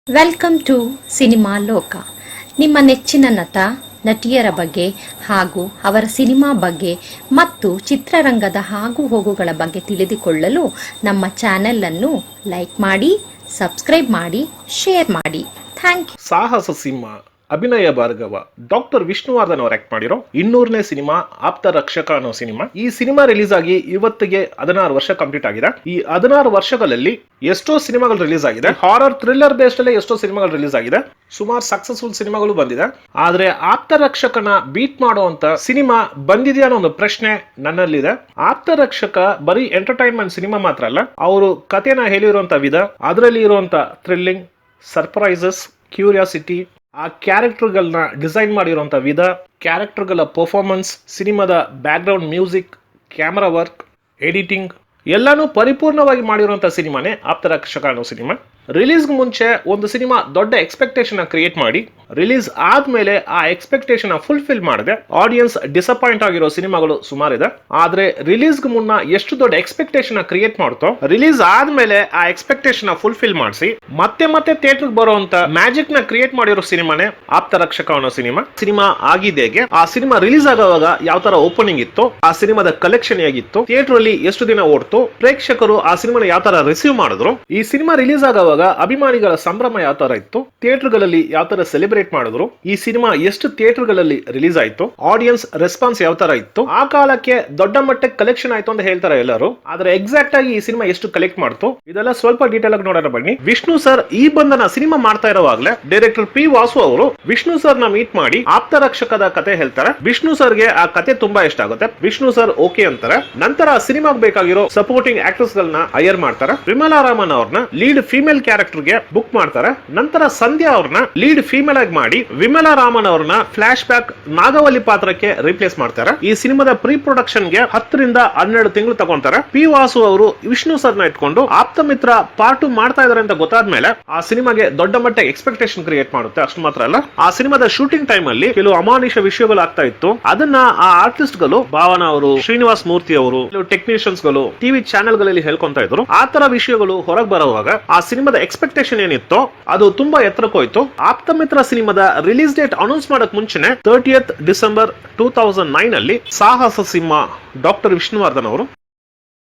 Welcome to cinema ಲೋಕ. ನಿಮ್ಮ ನೆಚ್ಚಿನ ನಟ ನಟಿಯರ ಬಗ್ಗೆ ಹಾಗೂ ಅವರ ಸಿನಿಮಾ ಬಗ್ಗೆ ಮತ್ತು ಚಿತ್ರರಂಗದ ಆಗು ಹೋಗುಗಳ ಬಗ್ಗೆ ತಿಳಿದುಕೊಳ್ಳಲು ನಮ್ಮ ಚಾನೆಲ್ ಅನ್ನು ಲೈಕ್ ಮಾಡಿ, ಸಬ್ಸ್ಕ್ರೈಬ್ ಮಾಡಿ, ಶೇರ್ ಮಾಡಿ. Thank you. ಸಾಹಸ ಸಿಂಹ ಅಭಿನಯ ಭಾರ್ಗವ ಡಾಕ್ಟರ್ ವಿಷ್ಣುವರ್ಧನ್ ಅವರು ಆಕ್ಟ್ ಮಾಡಿರೋ 200ನೇ ಸಿನಿಮಾ ಆಪ್ತ ರಕ್ಷಕ ಅನ್ನೋ ಸಿನಿಮಾ. ಈ ಸಿನಿಮಾ ರಿಲೀಸ್ ಆಗಿ ಇವತ್ತಿಗೆ 16 ವರ್ಷ ಕಂಪ್ಲೀಟ್ ಆಗಿದೆ. ಈ 16 ವರ್ಷಗಳಲ್ಲಿ ಎಷ್ಟೋ ಸಿನಿಮಾಗಳು ರಿಲೀಸ್ ಆಗಿದೆ. ಹಾರರ್ ಥ್ರಿಲ್ಲರ್ ಬೇಸ್ಡ್ ಅಲ್ಲೇ ಎಷ್ಟೋ ಸಿನಿಮಾಗಳು ರಿಲೀಸ್ ಆಗಿದೆ. ಸುಮಾರು ಸಕ್ಸಸ್ಫುಲ್ ಸಿನಿಮಾಗಳು ಬಂದಿದೆ. ಆದ್ರೆ ಆಪ್ತ ರಕ್ಷಕನ ಬೀಟ್ ಮಾಡುವಂತ ಸಿನಿಮಾ ಬಂದಿದೆಯಾ ಅನ್ನೋ ಒಂದು ಪ್ರಶ್ನೆ ನನ್ನಲ್ಲಿದೆ. ಆಪ್ತ ರಕ್ಷಕ ಬರೀ ಎಂಟರ್ಟೈನ್ಮೆಂಟ್ ಸಿನಿಮಾ ಮಾತ್ರ ಅಲ್ಲ, ಅವರು ಕಥೆನ ಹೇಳಿರುವಂತ ವಿಧ, ಅದರಲ್ಲಿ ಇರುವಂತ ಥ್ರಿಲ್ಲಿಂಗ್, ಸರ್ಪ್ರೈಸಸ್, ಕ್ಯೂರಿಯಾಸಿಟಿ, ಆ ಕ್ಯಾರೆಕ್ಟರ್ಗಳನ್ನ ಡಿಸೈನ್ ಮಾಡಿರುವಂಥ ವಿಧ, ಕ್ಯಾರೆಕ್ಟರ್ಗಳ ಪರ್ಫಾರ್ಮೆನ್ಸ್, ಸಿನಿಮಾದ background music, camera work, editing ಎಲ್ಲಾನು ಪರಿಪೂರ್ಣವಾಗಿ ಮಾಡಿರುವಂಥ ಸಿನಿಮಾನೇ ಆಪ್ತ ರಕ್ಷಕ ಅನ್ನೋ ಸಿನಿಮಾ. ರಿಲೀಸ್ಗೆ ಮುಂಚೆ ಒಂದು ಸಿನಿಮಾ ದೊಡ್ಡ ಎಕ್ಸ್ಪೆಕ್ಟೇಷನ್ ಕ್ರಿಯೇಟ್ ಮಾಡಿ ರಿಲೀಸ್ ಆದ್ಮೇಲೆ ಆ ಎಕ್ಸ್ಪೆಕ್ಟೇಷನ್ ಫುಲ್ಫಿಲ್ ಮಾಡದೆ ಆಡಿಯನ್ಸ್ ಡಿಸಪಾಯಿಂಟ್ ಆಗಿರೋ ಸಿನಿಮಾಗಳು ಸುಮಾರಿದೆ. ಆದ್ರೆ ರಿಲೀಸ್ಗೆ ಮುನ್ನ ಎಷ್ಟು ದೊಡ್ಡ ಎಕ್ಸ್ಪೆಕ್ಟೇಷನ್ ಕ್ರಿಯೇಟ್ ಮಾಡ್ತೋ, ರಿಲೀಸ್ ಆದ್ಮೇಲೆ ಆ ಎಕ್ಸ್ಪೆಕ್ಟೇಷನ್ ಫುಲ್ಫಿಲ್ ಮಾಡಿಸಿ ಮತ್ತೆ ಥಿಯೇಟರ್ಗೆ ಬರುವಂತ ಮ್ಯಾಜಿಕ್ ನ ಕ್ರಿಯೇಟ್ ಮಾಡಿರೋ ಸಿನಿಮಾನೇ ಆಪ್ತ ರಕ್ಷಕ ಅನ್ನೋ ಸಿನಿಮಾ. ಸಿನಿಮಾ ಆಗಿದ್ದೇಗೆ, ಆ ಸಿನಿಮಾ ರಿಲೀಸ್ ಆಗುವಾಗ ಯಾವ ತರ ಓಪನಿಂಗ್ ಇತ್ತು, ಆ ಸಿನಿಮಾದ ಕಲೆಕ್ಷನ್ ಹೇಗಿತ್ತು, ಥಿಯೇಟರ್ ಅಲ್ಲಿ ಎಷ್ಟು ದಿನ ಓಡ್ತು, ಪ್ರೇಕ್ಷಕರು ಆ ಸಿನಿಮಾನ ಯಾವ ತರ ರಿಸೀವ್ ಮಾಡಿದ್ರು, ಈ ಸಿನಿಮಾ ರಿಲೀಸ್ ಆಗುವಾಗ ಅಭಿಮಾನಿಗಳ ಸಂಭ್ರಮ ಯಾವ ತರ ಇತ್ತು, ಥಿಯೇಟರ್ಗಳಲ್ಲಿ ಯಾವ ತರ ಸೆಲೆಬ್ರೇಟ್ ಮಾಡಿದ್ರು, ಈ ಸಿನಿಮಾ ಎಷ್ಟು ಥಿಯೇಟರ್ಗಳಲ್ಲಿ ರಿಲೀಸ್ ಆಯ್ತು, ಆಡಿಯನ್ಸ್ ರೆಸ್ಪಾನ್ಸ್ ಯಾವ ತರ ಇತ್ತು, ಆ ಕಾಲಕ್ಕೆ ದೊಡ್ಡ ಮಟ್ಟಕ್ಕೆ ಕಲೆಕ್ಷನ್ ಆಯ್ತು ಅಂತ ಹೇಳ್ತಾರೆ ಎಲ್ಲರೂ. ಆದ್ರೆ ಎಕ್ಸಾಕ್ಟ್ ಆಗಿ ಈ ಸಿನಿಮಾ ಎಷ್ಟು ಕಲೆಕ್ಟ್ ಮಾಡ್ತು ಇದೆಲ್ಲ ಸ್ವಲ್ಪ ಡೀಟೇಲ್ ಆಗಿ ನೋಡೋಣ ಬನ್ನಿ. ವಿಷ್ಣು ಸರ್ ಈ ಬಂಧನ ಸಿನಿಮಾ ಮಾಡ್ತಾ ಇರುವಾಗಲೇ ಡೈರೆಕ್ಟರ್ ಪಿ ವಾಸು ಅವರು ವಿಷ್ಣು ಸರ್ ನ ಮೀಟ್ ಮಾಡಿ ಆಪ್ತ ರಕ್ಷಕದ ಕತೆ ಹೇಳ್ತಾರೆ. ವಿಷ್ಣು ಸರ್ಗೆ ಆ ಕತೆ ತುಂಬಾ ಇಷ್ಟ ಆಗುತ್ತೆ. ವಿಷ್ಣು ಸರ್ ಓಕೆ ಅಂತಾರೆ. ನಂತರ ಸಿನಿಮಾಗೆ ಬೇಕಾಗಿರೋ ಸಪೋರ್ಟಿಂಗ್ ಆಕ್ಟರ್ಸ್ ಗಳನ್ನ ಹೈಯರ್ ಮಾಡ್ತಾರೆ. ವಿಮಲಾ ರಾಮನ್ ಅವ್ರನ್ನ ಲೀಡ್ ಫೀಮೇಲ್ ಕ್ಯಾರೆಕ್ಟರ್ ಗೆ ಬುಕ್ ಮಾಡ್ತಾರೆ. ನಂತರ ಸಂಧ್ಯಾ ಅವ್ರನ್ನ ಲೀಡ್ ಫೀಮೇಲ್ ಆಗಿ ಮಾಡಿ ವಿಮಲಾ ರಾಮನ್ ಅವ್ರನ್ನ ಫ್ಲಾಶ್ ಬ್ಯಾಕ್ ನಾಗವಲ್ಲಿ ಪಾತ್ರಕ್ಕೆ ರಿಪ್ಲೇಸ್ ಮಾಡ್ತಾರೆ. ಈ ಸಿನಿಮಾದ ಪ್ರೀ ಪ್ರೊಡಕ್ಷನ್ ಗೆ 10 ರಿಂದ 12 ತಿಂಗಳು ತಗೊಂತಾರೆ. ಪಿ ವಾಸು ಅವರು ವಿಷ್ಣು ಸರ್ ನ ಇಟ್ಕೊಂಡು ಆಪ್ತ ಮಿತ್ರ ಪಾರ್ಟ್ 2 ಮಾಡ್ತಾ ಇದಾರೆ ಅಂತ ಗೊತ್ತಾದ್ಮೇಲೆ ಆ ಸಿನಿಮಾಗೆ ದೊಡ್ಡ ಮಟ್ಟ ಎಕ್ಸ್ಪೆಕ್ಟೇಷನ್ ಕ್ರಿಯೇಟ್ ಮಾಡುತ್ತೆ. ಅಷ್ಟು ಮಾತ್ರ ಅಲ್ಲ, ಆ ಸಿನಿಮಾದ ಶೂಟಿಂಗ್ ಟೈಮ್ ಅಲ್ಲಿ ಕೆಲವು ಅಮಾನುಷ ವಿಷಯಗಳು ಆಗ್ತಾ ಇತ್ತು. ಅದನ್ನ ಆ ಆರ್ಟಿಸ್ಟ್ ಗಳು, ಭಾವನ ಅವರು, ಶ್ರೀನಿವಾಸ್ ಮೂರ್ತಿ ಅವರು, ಟೆಕ್ನಿಷಿಯನ್ಸ್ ಗಳು ಟಿವಿ ಚಾನೆಲ್ ಗಳಲ್ಲಿ ಹೇಳ್ಕೊಂತ ಇದ್ರು. ಆ ತರ ವಿಷಯಗಳು ಹೊರಗೆ ಬರುವಾಗ ಆ ಸಿನಿಮಾದ ಎಕ್ಸ್ಪೆಕ್ಟೇಷನ್ ಏನಿತ್ತು ಅದು ತುಂಬಾ ಎತ್ತರಕ್ಕೆ ಹೋಯ್ತು. ಆಪ್ತ ಮಿತ್ರ ಸಿನಿಮಾದ ರಿಲೀಸ್ ಡೇಟ್ ಅನೌನ್ಸ್ ಮಾಡಕ್ ಮುಂಚೆನೆ 30th ಡಿಸೆಂಬರ್ 2009 ಅಲ್ಲಿ ಸಾಹಸ ಸಿಂಹ ಡಾಕ್ಟರ್ ವಿಷ್ಣುವರ್ಧನ್ ಅವರು,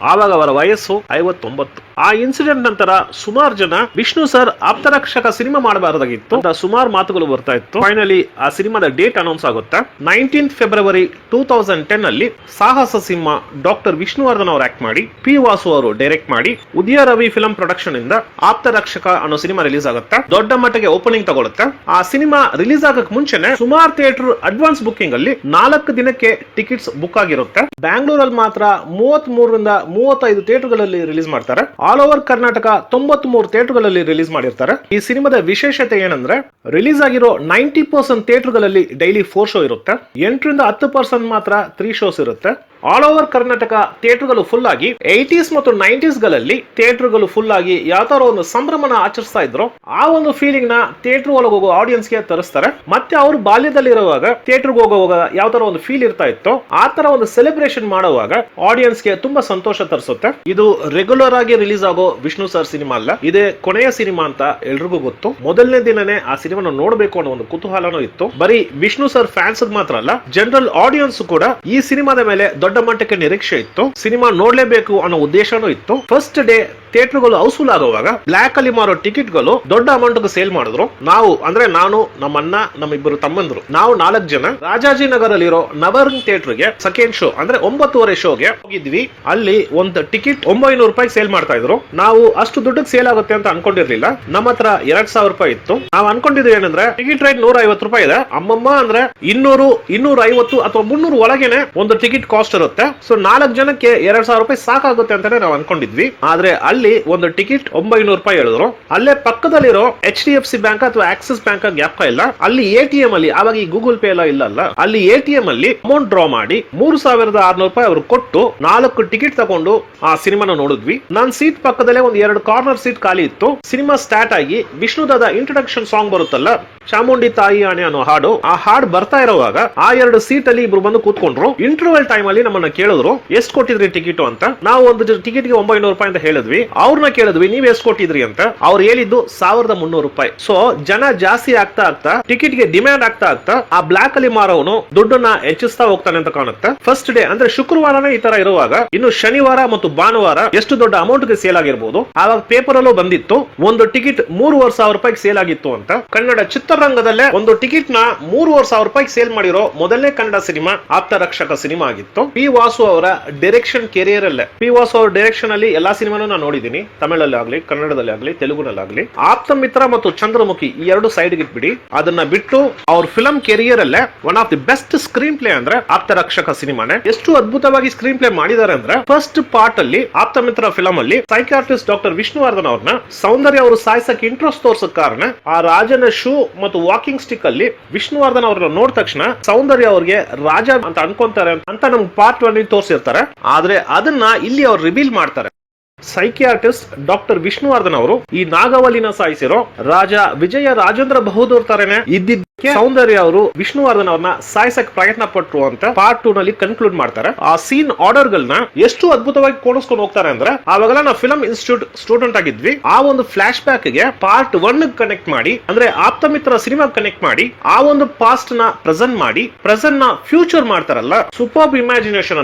ಆವಾಗ ಅವರ ವಯಸ್ಸು 59. ಆ ಇನ್ಸಿಡೆಂಟ್ ನಂತರ ಸುಮಾರು ಜನ ವಿಷ್ಣು ಸರ್ ಆಪ್ತರಕ್ಷಕ ಸಿನಿಮಾ ಮಾಡಬಾರದಾಗಿತ್ತು ಅಂತ ಸುಮಾರು ಮಾತುಗಳು ಬರ್ತಾ ಇತ್ತು. ಫೈನಲಿ ಆ ಸಿನಿಮಾದ ಡೇಟ್ ಅನೌನ್ಸ್ ಆಗುತ್ತೆ. 19th ಫೆಬ್ರವರಿ 2010 ಅಲ್ಲಿ ಸಾಹಸ ಸಿಂಹ ಡಾಕ್ಟರ್ ವಿಷ್ಣುವರ್ಧನ್ ಅವರು ಆಕ್ಟ್ ಮಾಡಿ, ಪಿ ವಾಸು ಅವರು ಡೈರೆಕ್ಟ್ ಮಾಡಿ, ಉದಯ ರವಿ ಫಿಲಂ ಪ್ರೊಡಕ್ಷನ್ ಇಂದ ಆಪ್ತ ರಕ್ಷಕ ಅನ್ನೋ ಸಿನಿಮಾ ರಿಲೀಸ್ ಆಗುತ್ತೆ. ದೊಡ್ಡ ಮಟ್ಟಿಗೆ ಓಪನಿಂಗ್ ತಗೊಳುತ್ತೆ. ಆ ಸಿನಿಮಾ ರಿಲೀಸ್ ಆಗಕ್ ಮುಂಚೆನೆ ಸುಮಾರು ಥಿಯೇಟರ್ ಅಡ್ವಾನ್ಸ್ ಬುಕಿಂಗ್ ಅಲ್ಲಿ 4 ದಿನಕ್ಕೆ ಟಿಕೆಟ್ಸ್ ಬುಕ್ ಆಗಿರುತ್ತೆ. ಬ್ಯಾಂಗ್ಳೂರಲ್ಲಿ ಮಾತ್ರ 33 ರಿಂದ 35 ಥಿಯೇಟರ್ಗಳಲ್ಲಿ ರಿಲೀಸ್ ಮಾಡ್ತಾರೆ. ಆಲ್ ಓವರ್ ಕರ್ನಾಟಕ 93 ಥಿಯೇಟರ್ಗಳಲ್ಲಿ ರಿಲೀಸ್ ಮಾಡಿರ್ತಾರೆ. ಈ ಸಿನಿಮಾದ ವಿಶೇಷತೆ ಏನಂದ್ರೆ ರಿಲೀಸ್ ಆಗಿರೋ 90% ಥಿಯೇಟರ್ಗಳಲ್ಲಿ ಡೈಲಿ 4 ಶೋ ಇರುತ್ತೆ. 8 ರಿಂದ 10% ಮಾತ್ರ 3 ಶೋಸ್ ಇರುತ್ತೆ. ಆಲ್ ಓವರ್ ಕರ್ನಾಟಕ ಥಿಯೇಟರ್ಗಳು ಫುಲ್ ಆಗಿ 80s ಮತ್ತು 90s ಗಳಲ್ಲಿ ಥಿಯೇಟರ್ಗಳು ಫುಲ್ ಆಗಿ ಯಾವ ತರ ಒಂದು ಸಂಭ್ರಮನ ಆಚರಿಸ್ತಾ ಇದ್ರು, ಆ ಒಂದು ಫೀಲಿಂಗ್ ನ ಥಿಯೇಟರ್ ಒಳಗೆ ಹೋಗೋ ಆಡಿಯನ್ಸ್ ಗೆ ತರಿಸ್ತಾರೆ. ಮತ್ತೆ ಅವರು ಬಾಲ್ಯದಲ್ಲಿ ಇರುವಾಗ ಥಿಯೇಟರ್ಗೆ ಹೋಗುವಾಗ ಯಾವ ತರ ಒಂದು ಫೀಲ್ ಇರ್ತಾ ಇತ್ತು, ಆ ತರ ಒಂದು ಸೆಲೆಬ್ರೇಷನ್ ಮಾಡುವಾಗ ಆಡಿಯನ್ಸ್ ಗೆ ತುಂಬಾ ಸಂತೋಷ ತರಿಸುತ್ತೆ. ಇದು ರೆಗ್ಯುಲರ್ ಆಗಿ ರಿಲೀಸ್ ಆಗೋ ವಿಷ್ಣು ಸರ್ ಸಿನಿಮಾ ಅಲ್ಲ, ಇದೇ ಕೊನೆಯ ಸಿನಿಮಾ ಅಂತ ಎಲ್ರಿಗೂ ಗೊತ್ತು. ಮೊದಲನೇ ದಿನನೇ ಆ ಸಿನಿಮಾನ ನೋಡ್ಬೇಕು ಅನ್ನೋ ಒಂದು ಕುತೂಹಲನೂ ಇತ್ತು. ಬರೀ ವಿಷ್ಣು ಸರ್ ಫ್ಯಾನ್ಸ್ ಮಾತ್ರ ಅಲ್ಲ, ಜನರಲ್ ಆಡಿಯನ್ಸ್ ಕೂಡ ಈ ಸಿನಿಮಾದ ಮೇಲೆ ದೊಡ್ಡ ಮಟ್ಟಕ್ಕೆ ನಿರೀಕ್ಷೆ ಇತ್ತು. ಸಿನಿಮಾ ನೋಡ್ಲೇಬೇಕು ಅನ್ನೋ ಉದ್ದೇಶನೂ ಇತ್ತು. ಫಸ್ಟ್ ಡೇ ಥಿಯೇಟರ್ಗಳು ಹೌಸ್ಫುಲ್ ಆಗುವಾಗ ಬ್ಲಾಕ್ ಅಲ್ಲಿ ಮಾರೋ ಟಿಕೆಟ್ ಗಳು ದೊಡ್ಡ ಅಮೌಂಟ್ ಸೇಲ್ ಮಾಡಿದ್ರು. ನಾವು ಅಂದ್ರೆ ನಾನು, ನಮ್ಮಣ್ಣ, ನಮ್ಮಿಬ್ಬರು ತಮ್ಮಂದ್ರು, ನಾವು 4 ಜನ ರಾಜಾಜಿನಗರ್ ಅಲ್ಲಿರೋ ನವರಂಗ್ ಥಿಯೇಟರ್ ಗೆ ಸೆಕೆಂಡ್ ಶೋ ಅಂದ್ರೆ 9:30 ಶೋಗೆ ಹೋಗಿದ್ವಿ. ಅಲ್ಲಿ ಒಂದು ಟಿಕೆಟ್ 900 ರೂಪಾಯಿ ಸೇಲ್ ಮಾಡ್ತಾ ಇದ್ರು. ನಾವು ಅಷ್ಟು ದುಡ್ಡಿಗೆ ಸೇಲ್ ಆಗುತ್ತೆ ಅಂತ ಅನ್ಕೊಂಡಿರ್ಲಿಲ್ಲ. ನಮ್ಮ ಹತ್ರ 2000 ರೂಪಾಯಿ ಇತ್ತು. ನಾವು ಅನ್ಕೊಂಡಿದ್ವಿ ಏನಂದ್ರೆ ಟಿಕೆಟ್ ರೇಟ್ 150 ರೂಪಾಯಿ ಇದೆ, ಅಮ್ಮಮ್ಮ ಅಂದ್ರೆ 200, 250 ಅಥವಾ 300 ಒಳಗೇನೆ ಒಂದು ಟಿಕೆಟ್ ಕಾಸ್ಟ್ ಇರುತ್ತೆ. ಸೊ 4 ಜನಕ್ಕೆ 2000 ರೂಪಾಯಿ ಸಾಕಾಗುತ್ತೆ ಅಂತಾನೆ ನಾವು ಅನ್ಕೊಂಡಿದ್ವಿ. ಆದ್ರೆ ಅಲ್ಲಿ ಒಂದು ಟಿಕೆಟ್ 900 ರೂಪಾಯಿ ಹೇಳಿದ್ರು. ಅಲ್ಲೇ ಪಕ್ಕದಲ್ಲಿರೋ HDFC ಬ್ಯಾಂಕ್ ಅಥವಾ ಆಕ್ಸಿಸ್ ಬ್ಯಾಂಕ್ ಗ್ಯಾಪ್ ಇಲ್ಲ, ಅಲ್ಲಿ ATM ಅಲ್ಲಿ, ಆವಾಗ ಈ ಗೂಗಲ್ ಪೇ ಎಲ್ಲ ಇಲ್ಲ, ಅಲ್ಲಿ ATM ಅಲ್ಲಿ ಅಮೌಂಟ್ ಡ್ರಾ ಮಾಡಿ 3600 ರೂಪಾಯಿ ಅವರು ಕೊಟ್ಟು 4 ಟಿಕೆಟ್ ತಗೊಂಡು ಆ ಸಿನಿಮಾನ ನೋಡಿದ್ವಿ. ನಾನ್ ಸೀಟ್ ಪಕ್ಕದಲ್ಲೇ ಒಂದು 2 ಕಾರ್ನರ್ ಸೀಟ್ ಖಾಲಿ ಇತ್ತು. ಸಿನಿಮಾ ಸ್ಟಾರ್ಟ್ ಆಗಿ ವಿಷ್ಣುದಾದ ಇಂಟ್ರೊಡಕ್ಷನ್ ಸಾಂಗ್ ಬರುತ್ತಲ್ಲ, ಚಾಮುಂಡಿ ತಾಯಿ ಆಣೆ ಅನ್ನೋ ಹಾಡು, ಆ ಹಾಡು ಬರ್ತಾ ಇರುವಾಗ ಆ 2 ಸೀಟ್ ಅಲ್ಲಿ ಇಬ್ರು ಬಂದು ಕೂತ್ಕೊಂಡ್ರು. ಇಂಟರ್ವಲ್ ಟೈಮ್ ಅಲ್ಲಿ ನಮ್ಮನ್ನ ಕೇಳಿದ್ರು ಎಷ್ಟು ಕೊಟ್ಟಿದ್ರಿ ಟಿಕೆಟ್ ಅಂತ. ನಾವು ಒಂದು ಟಿಕೆಟ್ ಗೆ 900 ರೂಪಾಯಿ ಅಂತ ಹೇಳಿದ್ವಿ. ಅವ್ರನ್ನ ಕೇಳಿದ್ವಿ ನೀವ್ ಎಷ್ಟು ಕೊಟ್ಟಿದ್ರಿ ಅಂತ. ಅವ್ರು ಹೇಳಿದ್ದು 1300 ರೂಪಾಯಿ. ಸೊ ಜನ ಜಾಸ್ತಿ ಆಗ್ತಾ ಆಗ್ತಾ ಟಿಕೆಟ್ ಗೆ ಡಿಮ್ಯಾಂಡ್ ಆಗ್ತಾ ಆಗ್ತಾ ಆ ಬ್ಲಾಕ್ ಅಲ್ಲಿ ಮಾರೋನು ದುಡ್ಡನ್ನ ಹೆಚ್ಚಿಸ್ತಾ ಹೋಗ್ತಾನೆ ಅಂತ ಕಾಣುತ್ತೆ. ಫಸ್ಟ್ ಡೇ ಅಂದ್ರೆ ಶುಕ್ರವಾರನೇ ಈ ತರ ಇರುವಾಗ ಇನ್ನು ಶನಿವಾರ ಮತ್ತು ಭಾನುವಾರ ಎಷ್ಟು ದೊಡ್ಡ ಅಮೌಂಟ್ ಗೆ ಸೇಲ್ ಆಗಿರ್ಬೋದು. ಆವಾಗ ಪೇಪರ್ ಅಲ್ಲೂ ಬಂದಿತ್ತು ಒಂದು ಟಿಕೆಟ್ 3500 ರೂಪಾಯಿಗೆ ಸೇಲ್ ಆಗಿತ್ತು ಅಂತ. ಕನ್ನಡ ಚಿತ್ರರಂಗದಲ್ಲೇ ಒಂದು ಟಿಕೆಟ್ ನ 3500 ರೂಪಾಯಿಗೆ ಸೇಲ್ ಮಾಡಿರೋ ಮೊದಲನೇ ಕನ್ನಡ ಸಿನಿಮಾ ಆಪ್ತರಕ್ಷಕ ಸಿನಿಮಾ ಆಗಿತ್ತು. ಪಿ ವಾಸು ಅವರ ಡೈರೆಕ್ಷನ್ ಕೆರಿಯರ್ ಅಲ್ಲೇ. ಪಿ ವಾಸು ಅವರ ಡೈರೆಕ್ಷನ್ ಅಲ್ಲಿ ಎಲ್ಲಾ ಸಿನಿಮಾನು ನಾನು ನೋಡಿದೀನಿ, ತಮಿಳಲ್ಲಿ ಆಗ್ಲಿ, ಕನ್ನಡದಲ್ಲಿ ಆಗ್ಲಿ, ತೆಲುಗುನಲ್ಲಿ ಆಪ್ತ ಮಿತ್ರ ಮತ್ತು ಚಂದ್ರಮುಖಿ ಈ ಎರಡು ಸೈಡ್ ಇಟ್ಬಿಡಿ, ಅದನ್ನ ಬಿಟ್ಟು ಅವ್ರ ಫಿಲಂ ಕೆರಿಯರ್ ಅಲ್ಲೇ one of the best screen play ಅಂದ್ರೆ ಆಪ್ತರಕ್ಷಕ ಸಿನಿಮಾನೆ. ಎಷ್ಟು ಅದ್ಭುತವಾಗಿ ಸ್ಕ್ರೀನ್ ಪ್ಲೇ ಮಾಡಿದ್ದಾರೆ ಅಂದ್ರೆ ಫಸ್ಟ್ ಪಾರ್ಟ್ ಅಲ್ಲಿ ಆಪ್ತ ಮಿತ್ರ ಫಿಲಂ ಅಲ್ಲಿ ಸೈಕಾಟ್ರಿಸ್ಟ್ ಡಾಕ್ಟರ್ ವಿಷ್ಣುವರ್ಧನ್ ಅವ್ರನ್ನ ಸೌಂದರ್ಯ ಅವರು ಸಾಯಿಸಕ್ಕೆ ಇಂಟ್ರೆಸ್ಟ್ ತೋರ್ಸಕ್ ಕಾರಣ ಆ ರಾಜನ ಶೂ ಮತ್ತು ವಾಕಿಂಗ್ ಸ್ಟಿಕ್ ಅಲ್ಲಿ ವಿಷ್ಣುವರ್ಧನ್ ಅವ್ರನ್ನ ನೋಡಿದ ತಕ್ಷಣ ಸೌಂದರ್ಯ ಅವ್ರಿಗೆ ರಾಜ ಅಂತ ಅನ್ಕೊಂತಾರೆ ಅಂತ ನಮ್ಗೆ ಪಾರ್ಟ್ 1 ತೋರಿಸಿರ್ತಾರೆ. ಆದ್ರೆ ಅದನ್ನ ಇಲ್ಲಿ ಅವ್ರು ರಿವೀಲ್ ಮಾಡ್ತಾರೆ. ಸೈಕಿಯಾಟ್ರಿಸ್ಟ್ ಡಾಕ್ಟರ್ ವಿಷ್ಣುವರ್ಧನ್ ಅವರು ಈ ನಾಗವಲ್ಲಿನ ಸಾಯಿಸಿರೋ ರಾಜ ವಿಜಯ ರಾಜೇಂದ್ರ ಬಹದ್ದೂರ್ ತರನೇ ಇದ್ದಿದ್ದಕ್ಕೆ ಸೌಂದರ್ಯ ಅವರು ವಿಷ್ಣುವರ್ಧನ್ ಅವ್ರನ್ನ ಸಾಯಿಸಕ್ ಪ್ರಯತ್ನ ಪಟ್ರು ಅಂತ ಪಾರ್ಟ್ 2 ನಲ್ಲಿ ಕನ್ಕ್ಲೂಡ್ ಮಾಡ್ತಾರೆ. ಆ ಸೀನ್ ಆರ್ಡರ್ ಗಳನ್ನ ಎಷ್ಟು ಅದ್ಭುತವಾಗಿ ಕೋಣಿಸ್ಕೊಂಡು ಹೋಗ್ತಾರೆ ಅಂದ್ರೆ ಆವಾಗೆಲ್ಲ ನಾವು ಫಿಲಂ ಇನ್ಸ್ಟಿಟ್ಯೂಟ್ ಸ್ಟೂಡೆಂಟ್ ಆಗಿದ್ವಿ. ಆ ಒಂದು ಫ್ಲಾಶ್ ಬ್ಯಾಕ್ ಗೆ ಪಾರ್ಟ್ 1 ಕನೆಕ್ಟ್ ಮಾಡಿ ಅಂದ್ರೆ ಆಪ್ತ ಮಿತ್ರ ಸಿನಿಮಾ ಕನೆಕ್ಟ್ ಮಾಡಿ ಆ ಒಂದು ಪಾಸ್ಟ್ ನ ಪ್ರೆಸೆಂಟ್ ಮಾಡಿ ಪ್ರೆಸೆಂಟ್ ನ ಫ್ಯೂಚರ್ ಮಾಡ್ತಾರಲ್ಲ, ಸೂಪರ್ಬ್ ಇಮ್ಯಾಜಿನೇಷನ್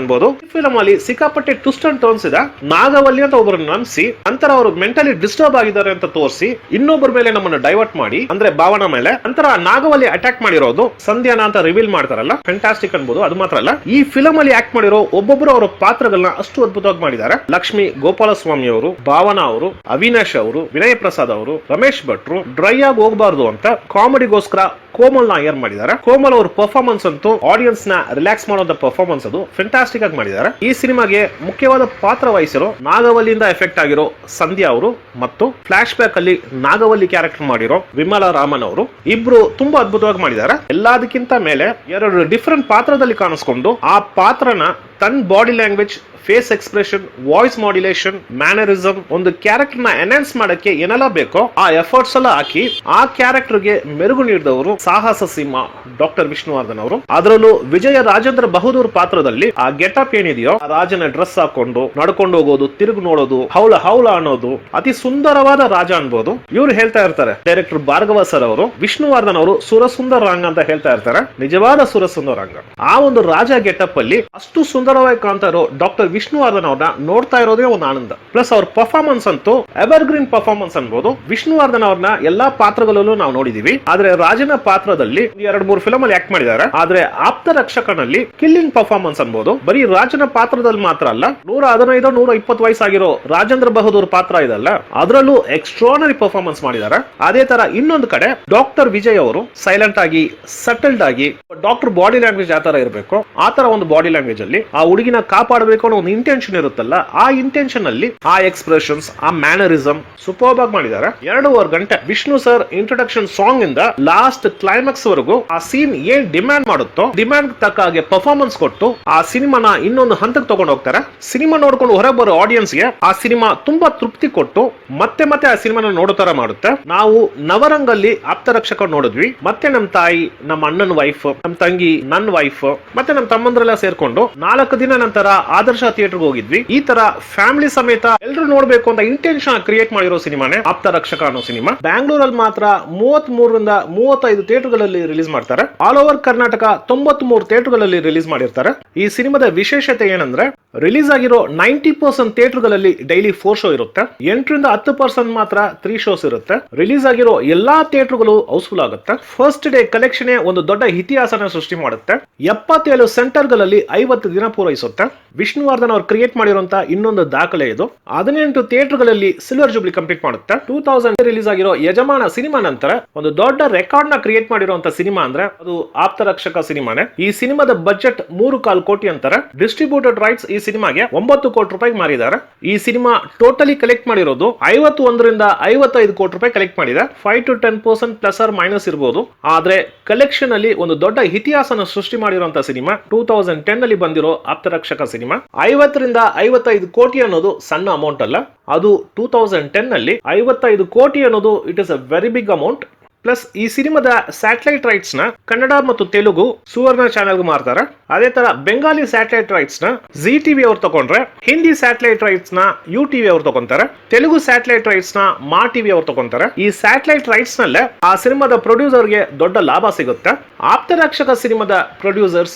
ಅನ್ಬೋದು. ಫಿಲಂ ಅಲ್ಲಿ ಸಿಕ್ಕಾಪಟ್ಟೆ ಟ್ವಿಸ್ಟ್ ಅಂಡ್ ಟರ್ನ್ಸ್ ಇದೆ. ನಾಗವಲ್ಲಿ ಅಂತ ಒಬ್ಬರನ್ನ ನಂಬಿಸಿ ಅಂತರ ಅವರು ಮೆಂಟಲಿ ಡಿಸ್ಟರ್ಬ್ ಆಗಿದ್ದಾರೆ ಅಂತ ತೋರಿಸಿ ಇನ್ನೊಬ್ಬರ ಮೇಲೆ ನಮ್ಮನ್ನು ಡೈವರ್ಟ್ ಮಾಡಿ ಅಂದ್ರೆ ಭಾವನ ಮೇಲೆ ಅಂತರ ನಾಗವಲ್ಲಿ ಅಟ್ಯಾಕ್ ಮಾಡಿರೋದು ಸಂಧ್ಯಾನ ಅಂತ ರಿವೀಲ್ ಮಾಡ್ತಾರಲ್ಲ, ಫ್ಯಾಂಟಾಸ್ಟಿಕ್ ಅನ್ಬೋದು. ಅದು ಮಾತ್ರ ಅಲ್ಲ, ಈ ಫಿಲಂ ಅಲ್ಲಿ ಆಕ್ಟ್ ಮಾಡಿರೋ ಒಬ್ಬೊಬ್ಬರು ಅವರ ಪಾತ್ರಗಳನ್ನ ಅಷ್ಟು ಅದ್ಭುತವಾಗಿ ಮಾಡಿದ್ದಾರೆ. ಲಕ್ಷ್ಮಿ ಗೋಪಾಲಸ್ವಾಮಿ ಅವರು, ಭಾವನಾ ಅವರು, ಅವಿನಾಶ್ ಅವರು, ವಿನಯ್ ಪ್ರಸಾದ್ ಅವರು, ರಮೇಶ್ ಭಟ್ರು ಡ್ರೈ ಆಗಿ ಹೋಗಬಾರ್ದು ಅಂತ ಕಾಮಿಡಿಗೋಸ್ಕರ ಕೋಮಲ್ ನ ಏರ್ ಮಾಡಿದ್ದಾರೆ. ಕೋಮಲ್ ಅವ್ರ ಪರ್ಫಾರ್ಮೆನ್ಸ್ ಅಂತೂ ಆಡಿಯನ್ಸ್ ನ ರಿಲ್ಯಾಕ್ಸ್ ಮಾಡೋ ಪರ್ಫಾರ್ಮೆನ್ಸ್ ಅದು ಫ್ಯಾಂಟಾಸ್ಟಿಕ್ ಆಗಿ ಮಾಡಿದ್ದಾರೆ. ಈ ಸಿನಿಮಾಗೆ ಮುಖ್ಯವಾದ ಪಾತ್ರ ವಹಿಸಿರೋ ನಾಗವಲ್ಲಿಯಿಂದ ಎಫೆಕ್ಟ್ ಆಗಿರೋ ಸಂಧ್ಯಾ ಅವರು ಮತ್ತು ಫ್ಲಾಶ್ ಬ್ಯಾಕ್ ಅಲ್ಲಿ ನಾಗವಲ್ಲಿ ಕ್ಯಾರೆಕ್ಟರ್ ಮಾಡಿರೋ ವಿಮಲಾ ರಾಮನ್ ಅವರು ಇಬ್ರು ತುಂಬಾ ಅದ್ಭುತವಾಗಿ ಮಾಡಿದ್ದಾರೆ. ಎಲ್ಲದಕ್ಕಿಂತ ಮೇಲೆ ಎರಡು ಡಿಫರೆಂಟ್ ಪಾತ್ರದಲ್ಲಿ ಕಾಣಿಸ್ಕೊಂಡು ಆ ಪಾತ್ರನ ತನ್ನ body language, face expression, voice modulation, mannerism ಒಂದು ಕ್ಯಾರೆಕ್ಟರ್ ನ ಎನ್ಹಾನ್ಸ್ ಮಾಡಕ್ಕೆ ಏನೆಲ್ಲ ಬೇಕೋ ಆ ಎಫರ್ಟ್ಸ್ ಎಲ್ಲ ಹಾಕಿ ಆ ಕ್ಯಾರೆಕ್ಟರ್ ಗೆ ಮೆರುಗು ನೀಡಿದವರು ಸಾಹಸ ಸಿಂಹ ಡಾಕ್ಟರ್ ವಿಷ್ಣುವರ್ಧನ್ ಅವರು. ಅದರಲ್ಲೂ ವಿಜಯ ರಾಜೇಂದ್ರ ಬಹದ್ದೂರ್ ಪಾತ್ರದಲ್ಲಿ ಆ ಗೆಟಪ್ ಏನಿದೆಯೋ ಆ ರಾಜನ ಡ್ರೆಸ್ ಹಾಕೊಂಡು ನಡ್ಕೊಂಡು ಹೋಗೋದು, ತಿರುಗಿ ನೋಡೋದು, ಹೌಲ ಹೌಲ ಅನ್ನೋದು ಅತಿ ಸುಂದರವಾದ ರಾಜ ಅನ್ಬೋದು. ಇವ್ರು ಹೇಳ್ತಾ ಇರ್ತಾರೆ ಡೈರೆಕ್ಟರ್ ಭಾರ್ಗವ ಸರ್ ಅವರು, ವಿಷ್ಣುವರ್ಧನ್ ಅವರು ಸುರಸುಂದರ ರಂಗ ಅಂತ ಹೇಳ್ತಾ ಇರ್ತಾರೆ. ನಿಜವಾದ ಸುರಸುಂದರ ರಂಗ. ಆ ಒಂದು ರಾಜ ಗೆಟಪ್ ಅಲ್ಲಿ ಅಷ್ಟು ಸುಂದರವಾಗಿ ಕಾಣ್ತಾ ಇರೋ ಡಾಕ್ಟರ್ ವಿಷ್ಣುವರ್ಧನ್ ಅವ್ರನ್ನ ನೋಡ್ತಾ ಇರೋದೇ ಒಂದು ಆನಂದ. ಪ್ಲಸ್ ಅವ್ರ ಪರ್ಫಾರ್ಮೆನ್ಸ್ ಅಂತೂ ಎವರ್ಗ್ರೀನ್ ಪರ್ಫಾರ್ಮೆನ್ಸ್ ಅನ್ಬೋದು. ವಿಷ್ಣುವರ್ಧನ್ ಅವ್ರನ್ನ ಎಲ್ಲಾ ಪಾತ್ರಗಳಲ್ಲೂ ನಾವು ನೋಡಿದೀವಿ. ಆದ್ರೆ ರಾಜನ ಪಾತ್ರದಲ್ಲಿ 2-3 ಫಿಲಂ ಅಲ್ಲಿ ಆಕ್ಟ್ ಮಾಡಿದ್ದಾರೆ. ಆದ್ರೆ ಆಪ್ತ ರಕ್ಷಕನಲ್ಲಿ ಕಿಲ್ಲಿಂಗ್ ಪರ್ಫಾರ್ಮೆನ್ಸ್ ಅನ್ಬೋದು. ಬರೀ ರಾಜನ ಪಾತ್ರದಲ್ಲಿ ಮಾತ್ರ ಅಲ್ಲ, 115-120 ವಯಸ್ಸಾಗಿರೋ ರಾಜೇಂದ್ರ ಬಹದ್ದೂರ್ ಪಾತ್ರ ಇದಲ್ಲ, ಅದರಲ್ಲೂ ಎಕ್ಸ್ಟ್ರಾನರಿ ಪರ್ಫಾರ್ಮೆನ್ಸ್ ಮಾಡಿದ್ದಾರೆ. ಅದೇ ತರ ಇನ್ನೊಂದು ಕಡೆ ಡಾಕ್ಟರ್ ವಿಜಯ್ ಅವರು ಸೈಲೆಂಟ್ ಆಗಿ, ಸಟಲ್ಡ್ ಆಗಿ, ಡಾಕ್ಟರ್ ಬಾಡಿ ಲ್ಯಾಂಗ್ವೇಜ್ ಯಾವ ತರ ಇರಬೇಕು ಆ ತರ ಒಂದು ಬಾಡಿ ಲ್ಯಾಂಗ್ವೇಜ್ ಅಲ್ಲಿ ಆ ಹುಡುಗಿನ ಕಾಪಾಡಬೇಕು ಅನ್ನೋ ಒಂದು ಇಂಟೆನ್ಷನ್ ಇರುತ್ತಲ್ಲ, ಆ ಇಂಟೆನ್ಷನ್ ಅಲ್ಲಿ ಆ ಎಕ್ಸ್ಪ್ರೆಷನ್ಸ್, ಆ ಮ್ಯಾನರಿಸಮ್ ಸೂಪರ್ಬ್ ಆಗಿ ಮಾಡಿದ್ದಾರೆ. 2.5 ಗಂಟೆ ವಿಷ್ಣು ಸರ್ ಇಂಟ್ರೊಡಕ್ಷನ್ ಸಾಂಗ್ ಇಂದ ಲಾಸ್ಟ್ ಕ್ಲೈಮ್ಯಾಕ್ಸ್ ವರೆಗೂ ಆ ಸೀನ್ ಏನ್ ಡಿಮ್ಯಾಂಡ್ ಮಾಡುತ್ತೋ ಡಿಮ್ಯಾಂಡ್ ತಕ್ಕ ಹಾಗೆ ಪರ್ಫಾರ್ಮೆನ್ಸ್ ಕೊಟ್ಟು ಆ ಸಿನಿಮಾನ ಇನ್ನೊಂದು ಹಂತಕ್ಕೆ ತಗೊಂಡು ಹೋಗ್ತಾರೆ. ಸಿನಿಮಾ ನೋಡ್ಕೊಂಡು ಹೊರಗೆ ಬರೋ ಆಡಿಯನ್ಸ್ ಗೆ ಆ ಸಿನಿಮಾ ತುಂಬಾ ತೃಪ್ತಿ ಕೊಟ್ಟು ಮತ್ತೆ ಮತ್ತೆ ಆ ಸಿನಿಮಾನ ನೋಡೋ ತರ ಮಾಡುತ್ತೆ. ನಾವು ನವರಂಗಲ್ಲಿ ಆಪ್ತರಕ್ಷಕ ನೋಡಿದ್ವಿ, ಮತ್ತೆ ನಮ್ ತಾಯಿ, ನಮ್ಮ ಅಣ್ಣನ ವೈಫ್, ನಮ್ ತಂಗಿ, ನನ್ನ ವೈಫ್ ಮತ್ತೆ ನಮ್ ತಮ್ಮಂದ್ರೆಲ್ಲ ಸೇರ್ಕೊಂಡು 4 ದಿನ ನಂತರ ಆದರ್ಶ ಥಿಯೇಟರ್ ಹೋಗಿದ್ವಿ. ಈ ತರ ಫ್ಯಾಮಿಲಿ ಸಮೇತ ಎಲ್ಲರೂ ನೋಡ್ಬೇಕು ಅಂತ ಇಂಟೆನ್ಷನ್ ಕ್ರಿಯೇಟ್ ಮಾಡಿರೋ ಸಿನಿಮಾನೇ ಆಪ್ತ ರಕ್ಷಕ ಅನ್ನೋ ಸಿನಿಮಾ. ಬ್ಯಾಂಗ್ಳೂರಲ್ಲಿ ಮಾತ್ರ 33-35 ಥಿಯೇಟರ್ಗಳಲ್ಲಿ ರಿಲೀಸ್ ಮಾಡ್ತಾರೆ. ಆಲ್ ಓವರ್ ಕರ್ನಾಟಕ 93 ಥಿಯೇಟರ್ಗಳಲ್ಲಿ ರಿಲೀಸ್ ಮಾಡಿರ್ತಾರೆ. ಈ ಸಿನಿಮಾದ ವಿಶೇಷತೆ ಏನಂದ್ರೆ ರಿಲೀಸ್ ಆಗಿರೋ 90% ಥಿಯೇಟರ್ಗಳಲ್ಲಿ ಡೈಲಿ 4 ಶೋ ಇರುತ್ತೆ. 8-10% ಮಾತ್ರ 3 ಶೋಸ್ ಇರುತ್ತೆ. ರಿಲೀಸ್ ಆಗಿರೋ ಎಲ್ಲಾ ಥಿಯೇಟರ್ಗಳು ಹೌಸ್ಫುಲ್ ಆಗುತ್ತೆ. ಫಸ್ಟ್ ಡೇ ಕಲೆಕ್ಷನ್ ಒಂದು ದೊಡ್ಡ ಇತಿಹಾಸನ ಸೃಷ್ಟಿ ಮಾಡುತ್ತೆ. 77 ಸೆಂಟರ್ಗಳಲ್ಲಿ 50 ದಿನ ಪೂರೈಸುತ್ತೆ. ವಿಷ್ಣುವರ್ಧನ್ ಅವರು ಕ್ರಿಯೇಟ್ ಮಾಡಿರುವಂತಹ ಇನ್ನೊಂದು ದಾಖಲೆ ಇದು. 18 ಥಿಯೇಟರ್ಗಳಲ್ಲಿ ಸಿಲ್ವರ್ ಜೂಬ್ಲಿ ಕಂಪ್ಲೀಟ್ ಮಾಡುತ್ತೆ. 2000 ರಿಲೀಸ್ ಆಗಿರೋ ಯಜಮಾನ ಸಿನಿಮಾ ನಂತರ ಒಂದು ದೊಡ್ಡ ರೆಕಾರ್ಡ್ ನ ಕ್ರಿಯೇಟ್ ಮಾಡಿರುವಂತಹ ಸಿನಿಮಾ ಅಂದ್ರೆ ಅದು ಆಪ್ತ ರಕ್ಷಕ ಸಿನಿಮಾನೇ. ಈ ಸಿನಿಮಾದ ಬಜೆಟ್ 3.25 ಕೋಟಿ ಅಂತಾರೆ. ಡಿಸ್ಟ್ರಿಬ್ಯೂಟೆಡ್ ರೈಟ್ಸ್ ಈ ಸಿನಿಮಾಗೆ 9 ಕೋಟಿ ರೂಪಾಯಿ ಮಾರಿದ್ದಾರೆ. ಈ ಸಿನಿಮಾ ಟೋಟಲಿ ಕಲೆಕ್ಟ್ ಮಾಡಿರೋದು 51-55 ಕೋಟಿ ರೂಪಾಯಿ ಕಲೆಕ್ಟ್ ಮಾಡಿದೆ. 5-10% ಪ್ಲಸ್ ಆರ್ ಮೈನಸ್ ಇರಬಹುದು. ಆದ್ರೆ ಕಲೆಕ್ಷನ್ ಅಲ್ಲಿ ಒಂದು ದೊಡ್ಡ ಇತಿಹಾಸನ ಸೃಷ್ಟಿ ಮಾಡಿರುವಂತಹ ಸಿನಿಮಾ 2010 ನಲ್ಲಿ ಬಂದಿರೋ ಆಪ್ತರಕ್ಷಕ ಸಿನಿಮಾ. 50-55 ಕೋಟಿ ಅನ್ನೋದು ಸಣ್ಣ ಅಮೌಂಟ್ ಅಲ್ಲ. ಅದು 2010 ನಲ್ಲಿ 55 ಕೋಟಿ ಅನ್ನೋದು it is a very big amount. Plus ಈ ಸಿನಿಮಾದ ಸ್ಯಾಟಲೈಟ್ ರೈಟ್ಸ್ ನ ಕನ್ನಡ ಮತ್ತು ತೆಲುಗು ಸುವರ್ಣ ಚಾನೆಲ್ ಮಾರ್ತಾರೆ. ಅದೇ ತರ ಬೆಂಗಾಲಿ ಸ್ಯಾಟಲೈಟ್ ರೈಟ್ಸ್ ನ ಜಿ ಟಿವಿ ಅವ್ರು ತಗೊಂಡ್ರೆ, ಹಿಂದಿ ಸ್ಯಾಟಲೈಟ್ ರೈಟ್ಸ್ ನ ಯು ಟಿವಿ ಅವ್ರು ತಗೊಂತಾರೆ, ತೆಲುಗು ಸ್ಯಾಟಲೈಟ್ ರೈಟ್ಸ್ ನ ಮಾ ಟಿವಿ ಅವ್ರು ತಗೊಂತಾರೆ. ಈ ಸ್ಯಾಟಲೈಟ್ ರೈಟ್ಸ್ ನಲ್ಲೇ ಆ ಸಿನಿಮಾದ ಪ್ರೊಡ್ಯೂಸರ್ಗೆ ದೊಡ್ಡ ಲಾಭ ಸಿಗುತ್ತೆ. ಆಪ್ತರಕ್ಷಕ ಸಿನಿಮಾದ producers,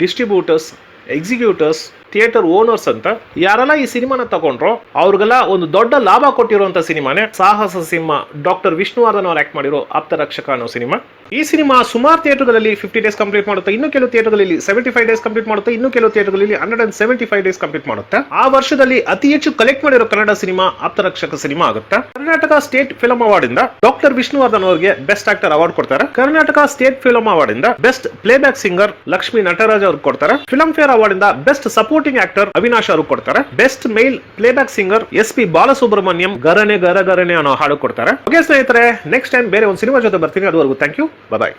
distributors, executors, theatre owners ಅಂತ ಯಾರೆಲ್ಲ ಈ ಸಿನಿಮಾನ ತಗೊಂಡ್ರೋ ಅವ್ರಿಗೆಲ್ಲ ಒಂದು ದೊಡ್ಡ ಲಾಭ ಕೊಟ್ಟಿರುವಂತ ಸಿನಿಮಾನೇ ಸಾಹಸ ಸಿಂಹ, ಡಾಕ್ಟರ್ ವಿಷ್ಣುವರ್ಧನ್ ಅವರು ಆಕ್ಟ್ ಮಾಡಿರೋ ಆಪ್ತರಕ್ಷಕ ಅನ್ನೋ ಸಿನಿಮಾ. ಈ ಸಿನಿಮಾ ಸುಮಾರು ಥಿಯೇಟರ್ಗಳಲ್ಲಿ 50 ಡೇಸ್ ಕಂಪ್ಲೀಟ್ ಮಾಡುತ್ತೆ, ಇನ್ನು ಕೆಲವು ಥಿಯೇಟರ್ಗಳಲ್ಲಿ 75 ಡೇಸ್ ಕಂಪ್ಲೀಟ್ ಮಾಡುತ್ತೆ, ಇನ್ನು ಕೆಲವು ಥಿಯೇಟರ್ಗಳಲ್ಲಿ 175 ಡೇಸ್ ಕಂಪ್ಲೀಟ್ ಮಾಡುತ್ತೆ. ಆ ವರ್ಷದಲ್ಲಿ ಅತಿ ಹೆಚ್ಚು ಕಲೆಕ್ಟ್ ಮಾಡಿರೋ ಕನ್ನಡ ಸಿನಿಮಾ ಆಪ್ತರಕ್ಷಕ ಸಿನಿಮಾ ಆಗುತ್ತೆ. ಕರ್ನಾಟಕ ಸ್ಟೇಟ್ ಫಿಲ್ಮ್ ಅವಾರ್ಡ್ ಇಂದ ಡಾಕ್ಟರ್ ವಿಷ್ಣುವರ್ಧನ್ ಅವರಿಗೆ ಬೆಸ್ಟ್ ಆಕ್ಟರ್ ಅವಾರ್ಡ್ ಕೊಡ್ತಾರೆ. ಕರ್ನಾಟಕ ಸ್ಟೇಟ್ ಫಿಲ್ಮ್ ಅವಾರ್ಡ್ ಇಂದ best playback singer Lakshmi Nataraj ಅವ್ರಿಗೆ ಕೊಡ್ತಾರೆ. ಫಿಲ್ಮ್ ಫೇರ್ ಅವಾರ್ಡ್ ಇಂದ ಬೆಸ್ಟ್ ಸಪೋರ್ಟಿಂಗ್ ಆಕ್ಟರ್ ಅವಿನಾಶ್ ಅವರು ಕೊಡ್ತಾರೆ. Best male playback singer SP Balasubrahmanyam ಗರನೆ ಗರಗರನೆ ಅನ್ನೋ ಹಾಡು ಕೊಡ್ತಾರೆ. ಓಕೆ ಸ್ನೇಹಿತರೆ, ನೆಕ್ಸ್ಟ್ ಟೈಮ್ ಬೇರೆ ಒಂದು ಸಿನಿಮಾ ಜೊತೆ ಬರ್ತೀನಿ. ಅದುವರೆಗೂ ಥ್ಯಾಂಕ್ ಯು, ಬಾಯ್.